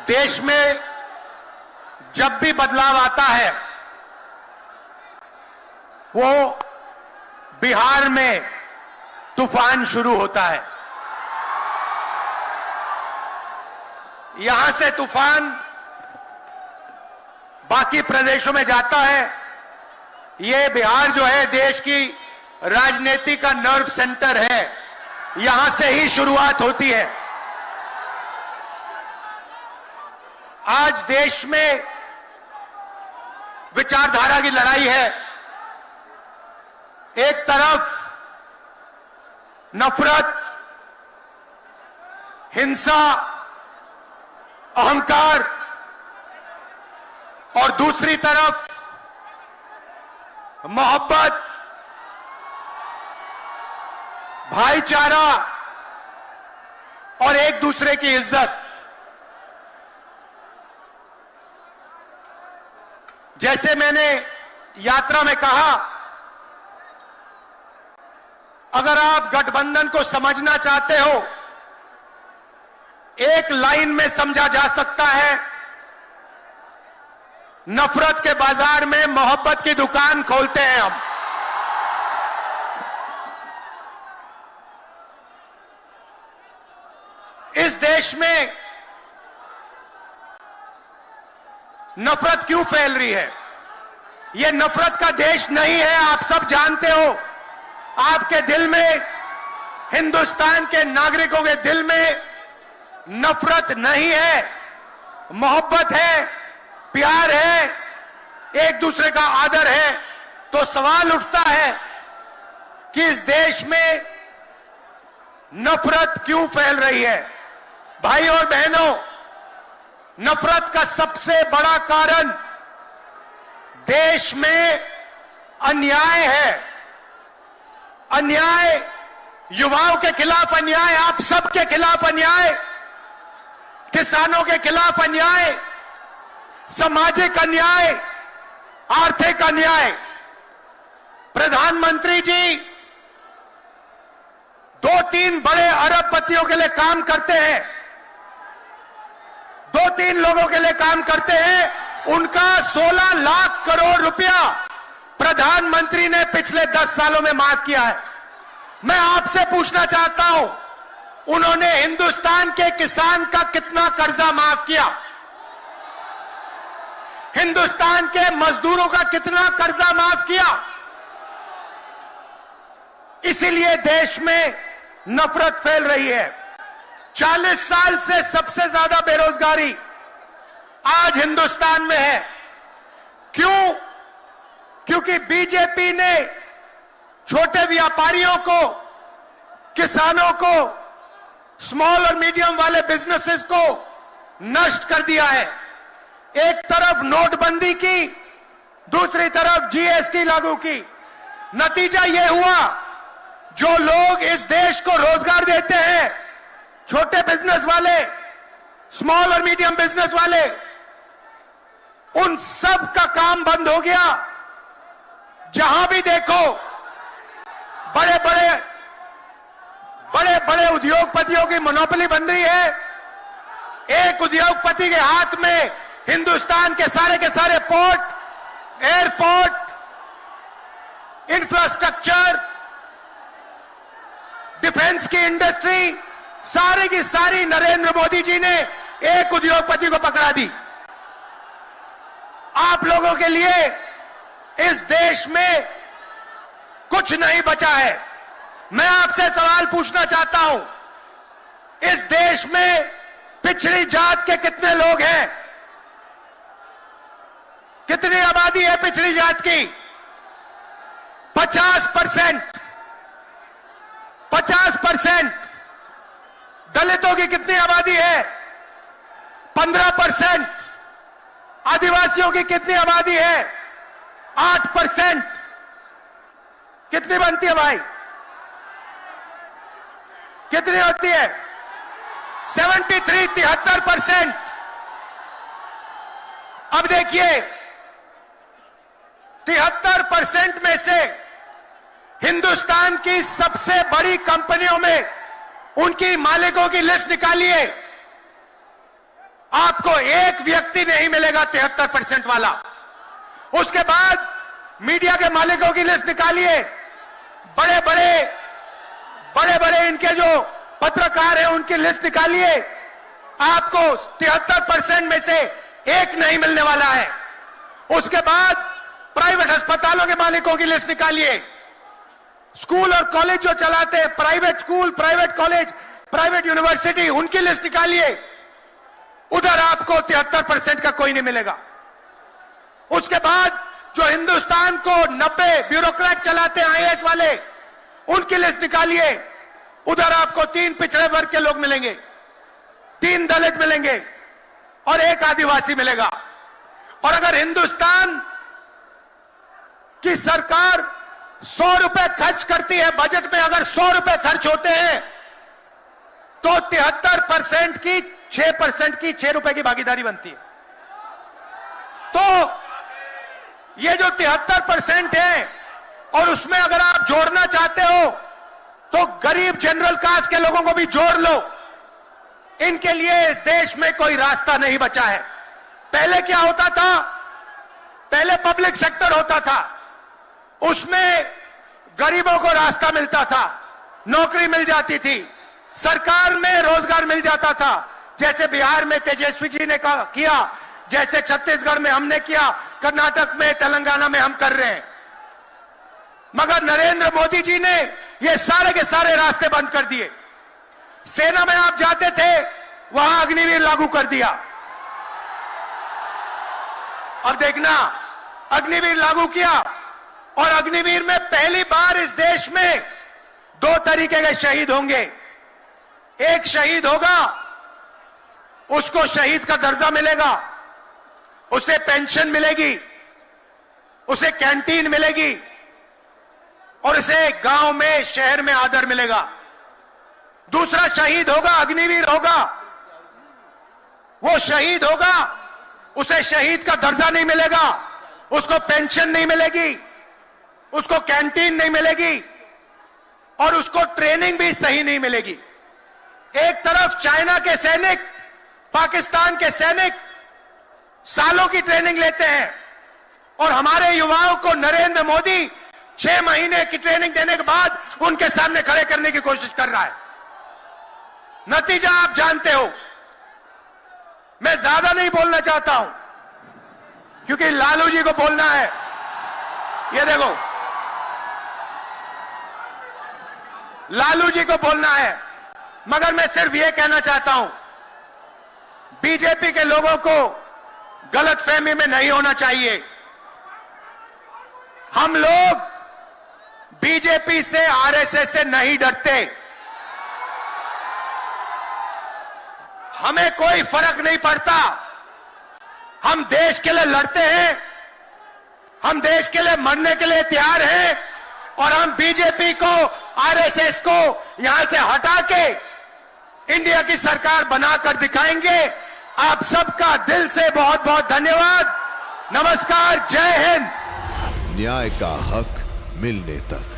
देश में जब भी बदलाव आता है वो बिहार में तूफान शुरू होता है। यहां से तूफान बाकी प्रदेशों में जाता है। ये बिहार जो है देश की राजनीति का नर्व सेंटर है, यहां से ही शुरुआत होती है। आज देश में विचारधारा की लड़ाई है। एक तरफ नफरत, हिंसा, अहंकार और दूसरी तरफ मोहब्बत, भाईचारा और एक दूसरे की इज्जत। जैसे मैंने यात्रा में कहा, अगर आप गठबंधन को समझना चाहते हो, एक लाइन में समझा जा सकता है, नफरत के बाजार में मोहब्बत की दुकान खोलते हैं हम। इस देश में नफरत क्यों फैल रही है? यह नफरत का देश नहीं है, आप सब जानते हो। आपके दिल में, हिंदुस्तान के नागरिकों के दिल में नफरत नहीं है, मोहब्बत है, प्यार है, एक दूसरे का आदर है। तो सवाल उठता है कि इस देश में नफरत क्यों फैल रही है? भाई और बहनों, नफरत का सबसे बड़ा कारण देश में अन्याय है। अन्याय, युवाओं के खिलाफ अन्याय, आप सबके खिलाफ अन्याय, किसानों के खिलाफ अन्याय, सामाजिक अन्याय, आर्थिक अन्याय। प्रधानमंत्री जी 2-3 बड़े अरबपतियों के लिए काम करते हैं, 2-3 लोगों के लिए काम करते हैं। उनका 16 लाख करोड़ रुपया प्रधानमंत्री ने पिछले 10 सालों में माफ किया है। मैं आपसे पूछना चाहता हूं, उन्होंने हिंदुस्तान के किसान का कितना कर्जा माफ किया? हिंदुस्तान के मजदूरों का कितना कर्जा माफ किया? इसीलिए देश में नफरत फैल रही है। 40 साल से सबसे ज्यादा बेरोजगारी आज हिंदुस्तान में है। क्यों? क्योंकि बीजेपी ने छोटे व्यापारियों को, किसानों को, स्मॉल और मीडियम वाले बिजनेसेस को नष्ट कर दिया है। एक तरफ नोटबंदी की, दूसरी तरफ जीएसटी लागू की। नतीजा यह हुआ, जो लोग इस देश को रोजगार देते हैं, छोटे बिजनेस वाले, स्मॉल और मीडियम बिजनेस वाले, उन सब का काम बंद हो गया। जहां भी देखो बड़े बड़े उद्योगपतियों की मोनोपोली बन रही है। एक उद्योगपति के हाथ में हिंदुस्तान के सारे पोर्ट, एयरपोर्ट, इंफ्रास्ट्रक्चर, डिफेंस की इंडस्ट्री, सारी की सारी नरेंद्र मोदी जी ने एक उद्योगपति को पकड़ा दी। आप लोगों के लिए इस देश में कुछ नहीं बचा है। मैं आपसे सवाल पूछना चाहता हूं, इस देश में पिछड़ी जात के कितने लोग हैं? कितनी आबादी है पिछड़ी जात की? 50%। 50%। दलितों की कितनी आबादी है? 15%। आदिवासियों की कितनी आबादी है? 8%। कितनी बनती है भाई? कितनी होती है? 73% अब देखिए 73% में से हिंदुस्तान की सबसे बड़ी कंपनियों में उनकी मालिकों की लिस्ट निकालिए। आपको एक व्यक्ति नहीं मिलेगा 73% वाला। उसके बाद मीडिया के मालिकों की लिस्ट निकालिए, बड़े बड़े इनके जो पत्रकार हैं उनकी लिस्ट निकालिए, आपको 73% में से एक नहीं मिलने वाला है। उसके बाद प्राइवेट अस्पतालों के मालिकों की लिस्ट निकालिए, स्कूल और कॉलेज जो चलाते हैं, private school, private college, private university, उनकी लिस्ट निकालिए, उधर आपको 73% का कोई नहीं मिलेगा। उसके बाद जो हिंदुस्तान को 90 ब्यूरोक्रेट चलाते हैं, आईएएस वाले, उनकी लिस्ट निकालिए, उधर आपको 3 पिछड़े वर्ग के लोग मिलेंगे, 3 दलित मिलेंगे और 1 आदिवासी मिलेगा। और अगर हिंदुस्तान की सरकार 100 रुपए खर्च करती है, बजट में अगर 100 रुपए खर्च होते हैं तो 73% की 6% की 6 रुपए की भागीदारी बनती है। तो ये जो 73% है और उसमें अगर आप जोड़ना चाहते हो तो गरीब जनरल कास्ट के लोगों को भी जोड़ लो। इनके लिए इस देश में कोई रास्ता नहीं बचा है। पहले क्या होता था? पहले पब्लिक सेक्टर होता था, उसमें गरीबों को रास्ता मिलता था, नौकरी मिल जाती थी, सरकार में रोजगार मिल जाता था, जैसे बिहार में तेजस्वी जी ने किया, जैसे छत्तीसगढ़ में हमने किया, कर्नाटक में, तेलंगाना में हम कर रहे हैं। मगर नरेंद्र मोदी जी ने ये सारे के सारे रास्ते बंद कर दिए। सेना में आप जाते थे, वहां अग्निवीर लागू कर दिया। अब देखना, अग्निवीर लागू किया और अग्निवीर में पहली बार इस देश में 2 तरीके के शहीद होंगे। एक शहीद होगा, उसको शहीद का दर्जा मिलेगा, उसे पेंशन मिलेगी, उसे कैंटीन मिलेगी और उसे गांव में, शहर में आदर मिलेगा। दूसरा शहीद होगा, अग्निवीर होगा, वो शहीद होगा, उसे शहीद का दर्जा नहीं मिलेगा, उसको पेंशन नहीं मिलेगी, उसको कैंटीन नहीं मिलेगी और उसको ट्रेनिंग भी सही नहीं मिलेगी। एक तरफ चाइना के सैनिक, पाकिस्तान के सैनिक सालों की ट्रेनिंग लेते हैं और हमारे युवाओं को नरेंद्र मोदी 6 महीने की ट्रेनिंग देने के बाद उनके सामने खड़े करने की कोशिश कर रहा है। नतीजा आप जानते हो। मैं ज्यादा नहीं बोलना चाहता हूं क्योंकि लालू जी को बोलना है। ये देखो, लालू जी को बोलना है, मगर मैं सिर्फ ये कहना चाहता हूं, बीजेपी के लोगों को गलतफहमी में नहीं होना चाहिए। हम लोग बीजेपी से, आरएसएस से नहीं डरते। हमें कोई फर्क नहीं पड़ता। हम देश के लिए लड़ते हैं, हम देश के लिए मरने के लिए तैयार हैं और हम बीजेपी को, आरएसएस को यहां से हटा के इंडिया की सरकार बनाकर दिखाएंगे। आप सबका दिल से बहुत बहुत धन्यवाद। नमस्कार, जय हिंद। न्याय का हक मिलने तक।